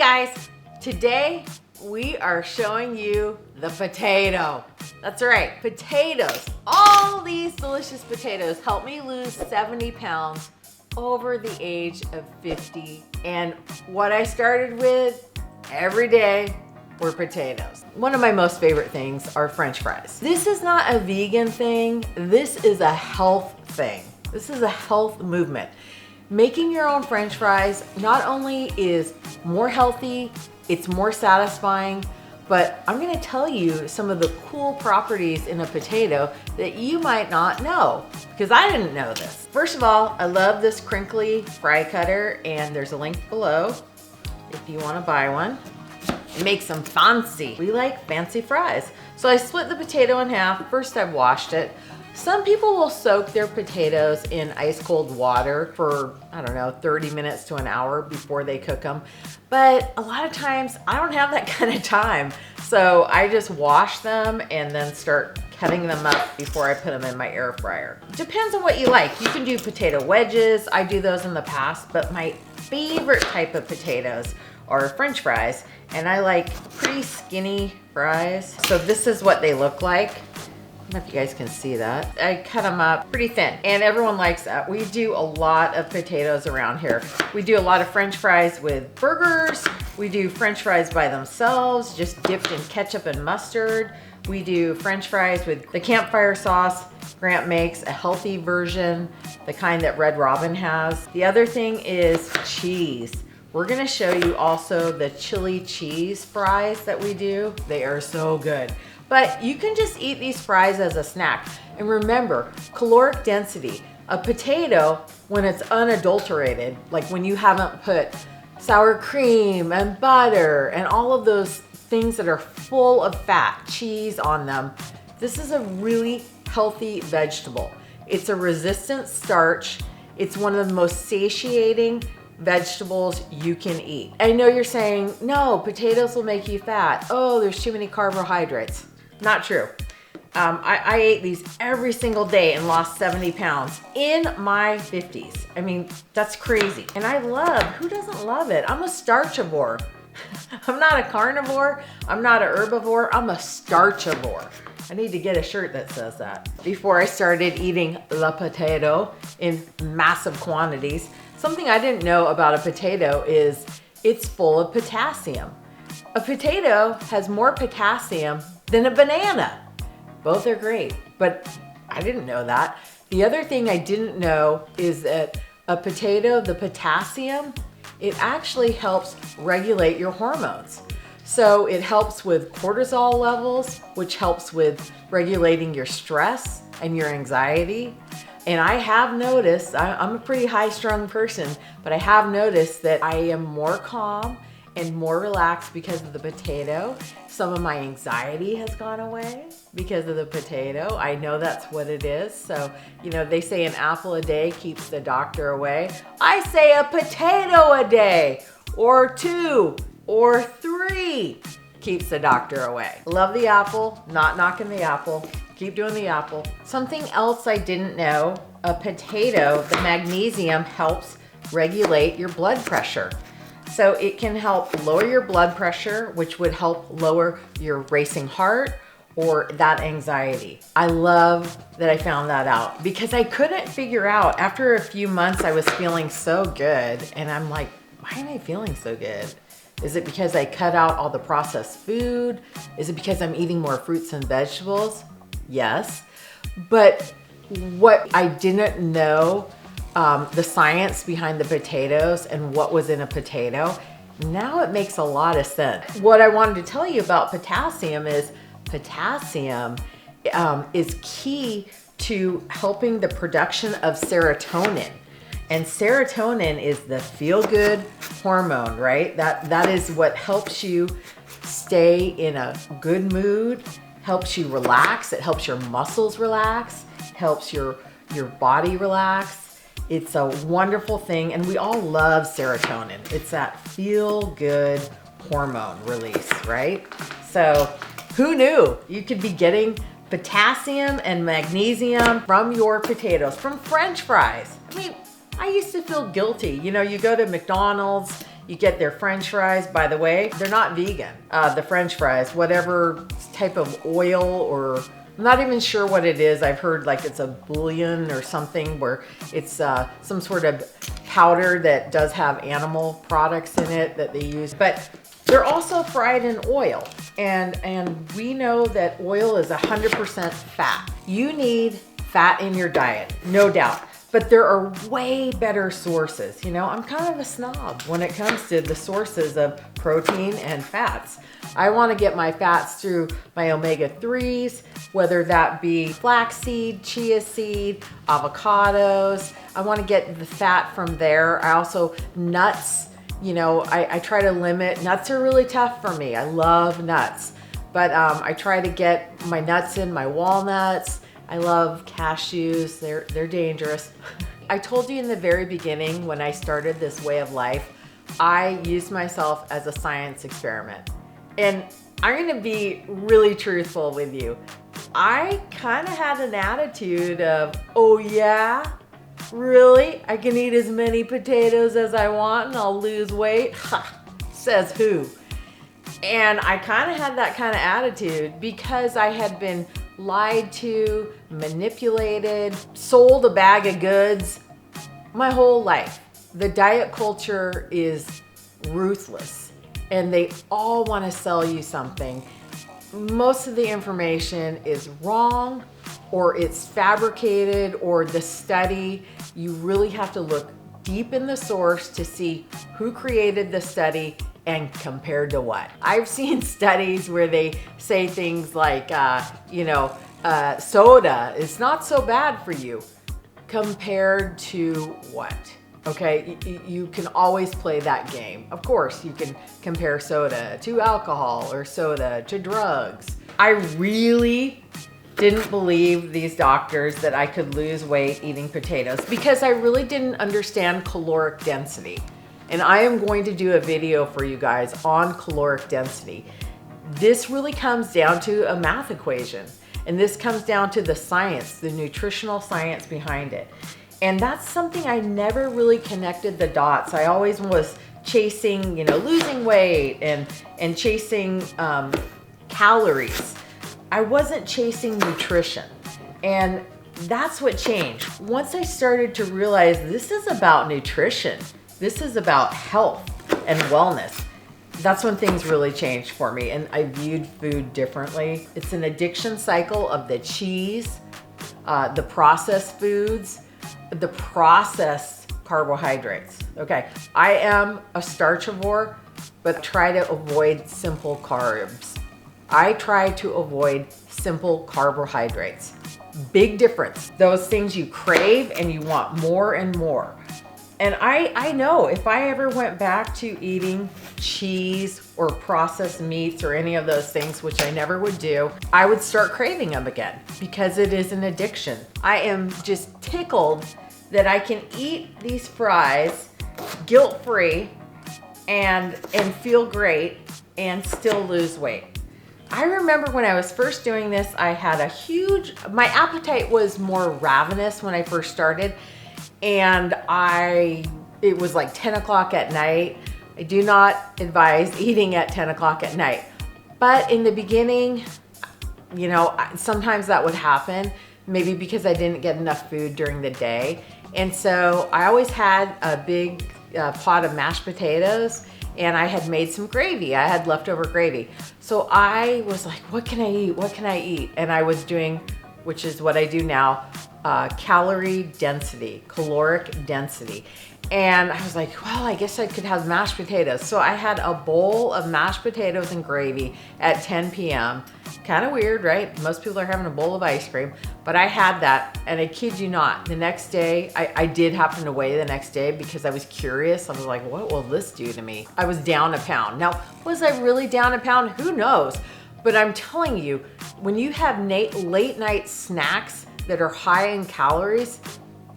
guys, today we are showing you the potato. That's right, potatoes. All these delicious potatoes helped me lose 70 pounds over the age of 50. And what I started with every day were potatoes. One of my most favorite things are French fries. This is not a vegan thing. This is a health thing. This is a health movement. Making your own French fries not only is more healthy, it's more satisfying, but I'm gonna tell you some of the cool properties in a potato that you might not know, because I didn't know this. First of all, I love this crinkly fry cutter, and there's a link below if you wanna buy one. It makes them fancy. We like fancy fries. So I split the potato in half. First I've washed it. Some people will soak their potatoes in ice cold water for, I don't know, 30 minutes to an hour before they cook them. But a lot of times I don't have that kind of time. So I just wash them and then start cutting them up before I put them in my air fryer. Depends on what you like. You can do potato wedges. I do those in the past, but my favorite type of potatoes are French fries. And I like pretty skinny fries. So this is what they look like. I don't know if you guys can see that. I cut them up pretty thin, and everyone likes that. We do a lot of potatoes around here. We do a lot of French fries with burgers. We do French fries by themselves, just dipped in ketchup and mustard. We do French fries with the campfire sauce. Grant makes a healthy version, the kind that Red Robin has. The other thing is cheese. We're gonna show you also the chili cheese fries that we do. They are so good. But you can just eat these fries as a snack. And remember, caloric density. A potato, when it's unadulterated, like when you haven't put sour cream and butter and all of those things that are full of fat, cheese on them, this is a really healthy vegetable. It's a resistant starch. It's one of the most satiating vegetables you can eat. I know you're saying, no, potatoes will make you fat. Oh, there's too many carbohydrates. Not true. I ate these every single day and lost 70 pounds in my 50s. I mean, that's crazy. And I love, who doesn't love it? I'm a starchivore. I'm not a carnivore. I'm not a herbivore. I'm a starchivore. I need to get a shirt that says that. Before I started eating la potato in massive quantities, something I didn't know about a potato is it's full of potassium. A potato has more potassium than a banana. Both are great, but I didn't know that. The other thing I didn't know is that a potato, the potassium, it actually helps regulate your hormones. So it helps with cortisol levels, which helps with regulating your stress and your anxiety. And I have noticed, I'm a pretty high-strung person, but I have noticed that I am more calm and more relaxed because of the potato. Some of my anxiety has gone away because of the potato. I know that's what it is. So, you know, they say an apple a day keeps the doctor away. I say a potato a day, or 2, or 3 keeps the doctor away. Love the apple, not knocking the apple. Keep doing the apple. Something else I didn't know, a potato, the magnesium helps regulate your blood pressure. So it can help lower your blood pressure, which would help lower your racing heart or that anxiety. I love that I found that out because I couldn't figure out, after a few months I was feeling so good, and I'm like, why am I feeling so good? Is it because I cut out all the processed food? Is it because I'm eating more fruits and vegetables? Yes, but what I didn't know, the science behind the potatoes and what was in a potato, now it makes a lot of sense. What I wanted to tell you about potassium is potassium is key to helping the production of serotonin. And serotonin is the feel-good hormone, right? That is what helps you stay in a good mood, helps you relax, it helps your muscles relax, helps your body relax. It's a wonderful thing, and we all love serotonin. It's that feel-good hormone release, right? So who knew you could be getting potassium and magnesium from your potatoes, from French fries? I mean, I used to feel guilty. You know, you go to McDonald's, You get their French fries. By the way, they're not vegan. The French fries, whatever type of oil, or I'm not even sure what it is. I've heard like it's a bouillon or something, where it's some sort of powder that does have animal products in it that they use. But they're also fried in oil. And we know that oil is 100% fat. You need fat in your diet, no doubt. But there are way better sources. You know, I'm kind of a snob when it comes to the sources of protein and fats. I want to get my fats through my omega-3s, whether that be flaxseed, chia seed, avocados. I want to get the fat from there. I also, nuts, you know, I try to limit. Nuts are really tough for me. I love nuts. But I try to get my nuts in, my walnuts. I love cashews, they're dangerous. I told you in the very beginning when I started this way of life, I used myself as a science experiment. And I'm gonna be really truthful with you. I kind of had an attitude of, oh yeah, really? I can eat as many potatoes as I want and I'll lose weight? Ha, says who? And I kind of had that kind of attitude because I had been lied to, manipulated, sold a bag of goods my whole life. The diet culture is ruthless and they all want to sell you something. Most of the information is wrong, or it's fabricated, or the study, you really have to look deep in the source to see who created the study and compared to what. I've seen studies where they say things like, soda is not so bad for you. Compared to what? Okay, you can always play that game. Of course, you can compare soda to alcohol or soda to drugs. I really didn't believe these doctors that I could lose weight eating potatoes because I really didn't understand caloric density. And I am going to do a video for you guys on caloric density. This really comes down to a math equation. And this comes down to the science, the nutritional science behind it. And that's something I never really connected the dots. I always was chasing, losing weight and chasing calories. I wasn't chasing nutrition. And that's what changed. Once I started to realize this is about nutrition, this is about health and wellness, that's when things really changed for me and I viewed food differently. It's an addiction cycle of the cheese, the processed foods, the processed carbohydrates. Okay, I am a starchivore, but try to avoid simple carbs. I try to avoid simple carbohydrates. Big difference. Those things you crave and you want more and more. And I know if I ever went back to eating cheese or processed meats or any of those things, which I never would do, I would start craving them again because it is an addiction. I am just tickled that I can eat these fries guilt-free and feel great and still lose weight. I remember when I was first doing this, I had my appetite was more ravenous when I first started. And it was like 10 o'clock at night. I do not advise eating at 10 o'clock at night. But in the beginning, sometimes that would happen, maybe because I didn't get enough food during the day. And so I always had a big pot of mashed potatoes and I had made some gravy. I had leftover gravy. So I was like, what can I eat? What can I eat? And I was doing, which is what I do now, caloric density. And I was like, well, I guess I could have mashed potatoes. So I had a bowl of mashed potatoes and gravy at 10 p.m. Kind of weird, right? Most people are having a bowl of ice cream, but I had that, and I kid you not, the next day, I did happen to weigh the next day because I was curious. I was like, what will this do to me? I was down a pound. Now, was I really down a pound? Who knows? But I'm telling you, when you have late night snacks that are high in calories,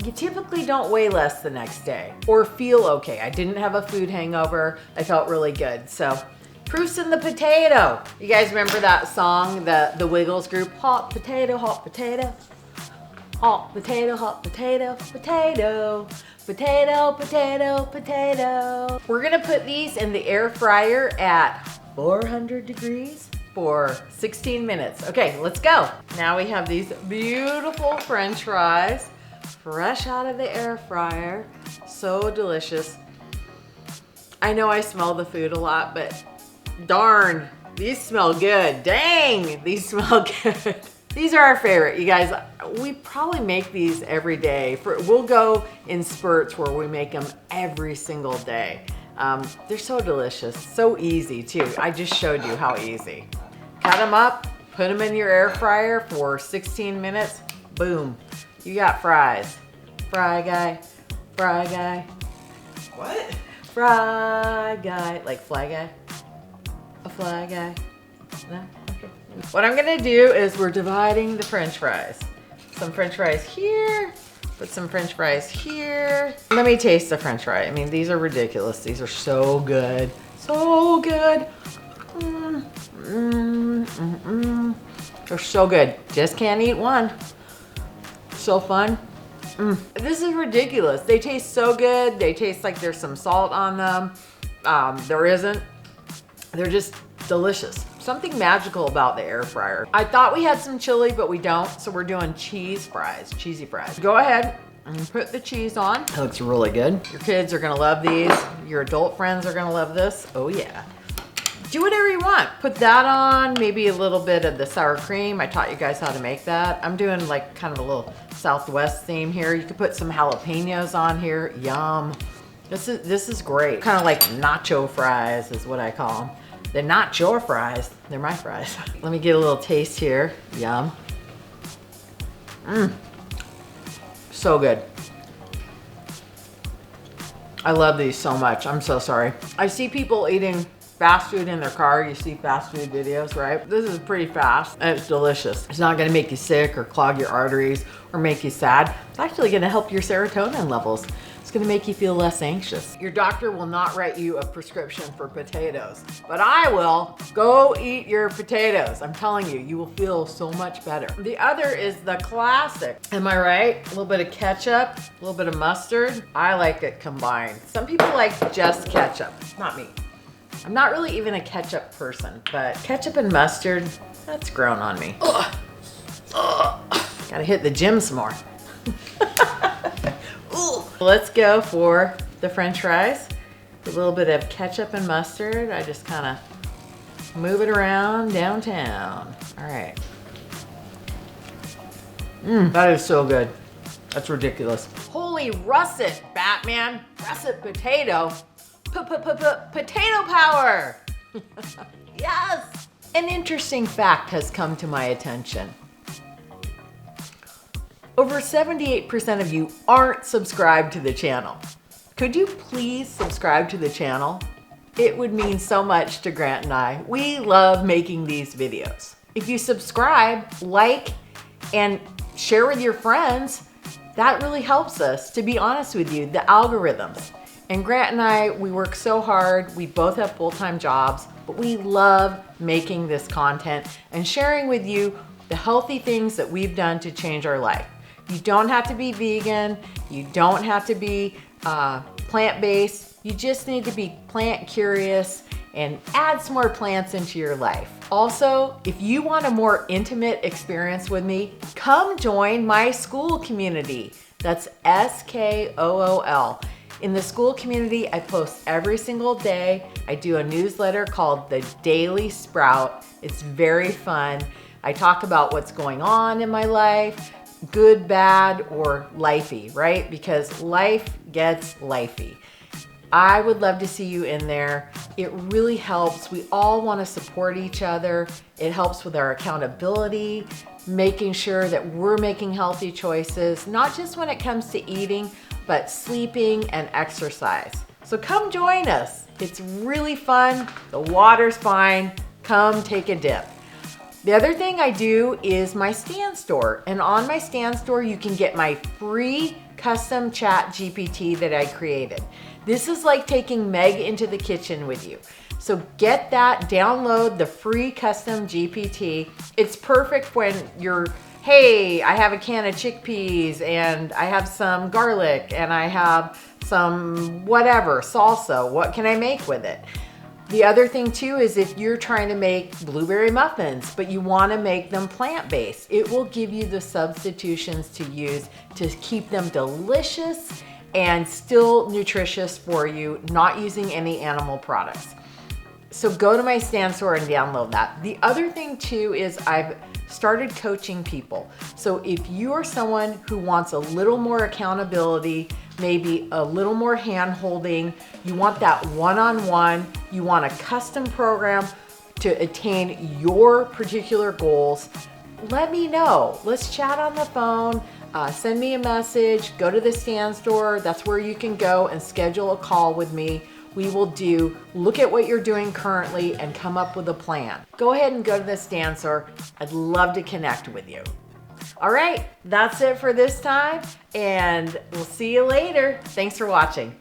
you typically don't weigh less the next day or feel okay. I didn't have a food hangover. I felt really good. So proof's in the potato. You guys remember that song, the Wiggles group, hot potato, hot potato? Hot potato, hot potato, potato, potato, potato, potato. We're gonna put these in the air fryer at 400 degrees for 16 minutes. Okay, let's go. Now we have these beautiful French fries, fresh out of the air fryer. So delicious. I know I smell the food a lot, but darn, these smell good. Dang, these smell good. These are our favorite, you guys. We probably make these every day. We'll go in spurts where we make them every single day. They're so delicious, so easy too. I just showed you how easy. Cut them up, put them in your air fryer for 16 minutes, boom. You got fries. Fry guy, fry guy. What? Fry guy, like fly guy? A fly guy? No? Okay. What I'm gonna do is we're dividing the French fries. Some French fries here, put some French fries here. Let me taste the French fry. I mean, these are ridiculous. These are so good. So good. They're so good. Just can't eat one. So fun. This is ridiculous. They taste so good. They taste like there's some salt on them. There isn't. They're just delicious. Something magical about the air fryer. I thought we had some chili, but we don't. So we're doing cheese fries, cheesy fries. Go ahead and put the cheese on. It looks really good. Your kids are gonna love these. Your adult friends are gonna love this. Oh yeah. Do whatever you want. Put that on, maybe a little bit of the sour cream. I taught you guys how to make that. I'm doing like kind of a little Southwest theme here. You could put some jalapenos on here. Yum. This is great. Kind of like nacho fries is what I call them. They're not your fries, they're my fries. Let me get a little taste here. Yum. So good. I love these so much. I'm so sorry. I see people eating fast food in their car. You see fast food videos, right? This is pretty fast and it's delicious. It's not gonna make you sick or clog your arteries or make you sad. It's actually gonna help your serotonin levels. It's gonna make you feel less anxious. Your doctor will not write you a prescription for potatoes, but I will. Go eat your potatoes. I'm telling you, you will feel so much better. The other is the classic. Am I right? A little bit of ketchup, a little bit of mustard. I like it combined. Some people like just ketchup, not me. I'm not really even a ketchup person, but ketchup and mustard, that's grown on me. Ugh. Ugh. Gotta hit the gym some more. Let's go for the French fries. A little bit of ketchup and mustard. I just kind of move it around downtown. All right. That is so good. That's ridiculous. Holy russet, Batman. Russet potato. Potato power. Yes. An interesting fact has come to my attention. Over 78% of you aren't subscribed to the channel. Could you please subscribe to the channel? It would mean so much to Grant and I. We love making these videos. If you subscribe, like, and share with your friends, that really helps us, to be honest with you, the algorithms. And Grant and I, we work so hard. We both have full-time jobs, but we love making this content and sharing with you the healthy things that we've done to change our life. You don't have to be vegan. You don't have to be plant-based. You just need to be plant curious and add some more plants into your life. Also, if you want a more intimate experience with me, come join my school community. That's SKOOL. In the school community, I post every single day. I do a newsletter called The Daily Sprout. It's very fun. I talk about what's going on in my life, good, bad, or lifey, right? Because life gets lifey. I would love to see you in there. It really helps. We all want to support each other. It helps with our accountability, making sure that we're making healthy choices, not just when it comes to eating, but sleeping and exercise. So come join us. It's really fun. The water's fine. Come take a dip. The other thing I do is my Stan Store. And on my Stan Store, you can get my free custom chat GPT that I created. This is like taking Meg into the kitchen with you. So get that, download the free custom GPT. It's perfect when you're hey, I have a can of chickpeas and I have some garlic and I have some whatever, salsa. What can I make with it? The other thing too is if you're trying to make blueberry muffins, but you want to make them plant-based, it will give you the substitutions to use to keep them delicious and still nutritious for you, not using any animal products. So go to my Stand Store and download that. The other thing too is I've started coaching people. So if you are someone who wants a little more accountability, maybe a little more hand-holding, you want that one-on-one, you want a custom program to attain your particular goals, let me know. Let's chat on the phone, send me a message, go to the Stand Store. That's where you can go and schedule a call with me. We will look at what you're doing currently and come up with a plan. Go ahead and go to the Stand Store. I'd love to connect with you. All right, that's it for this time, and we'll see you later. Thanks for watching.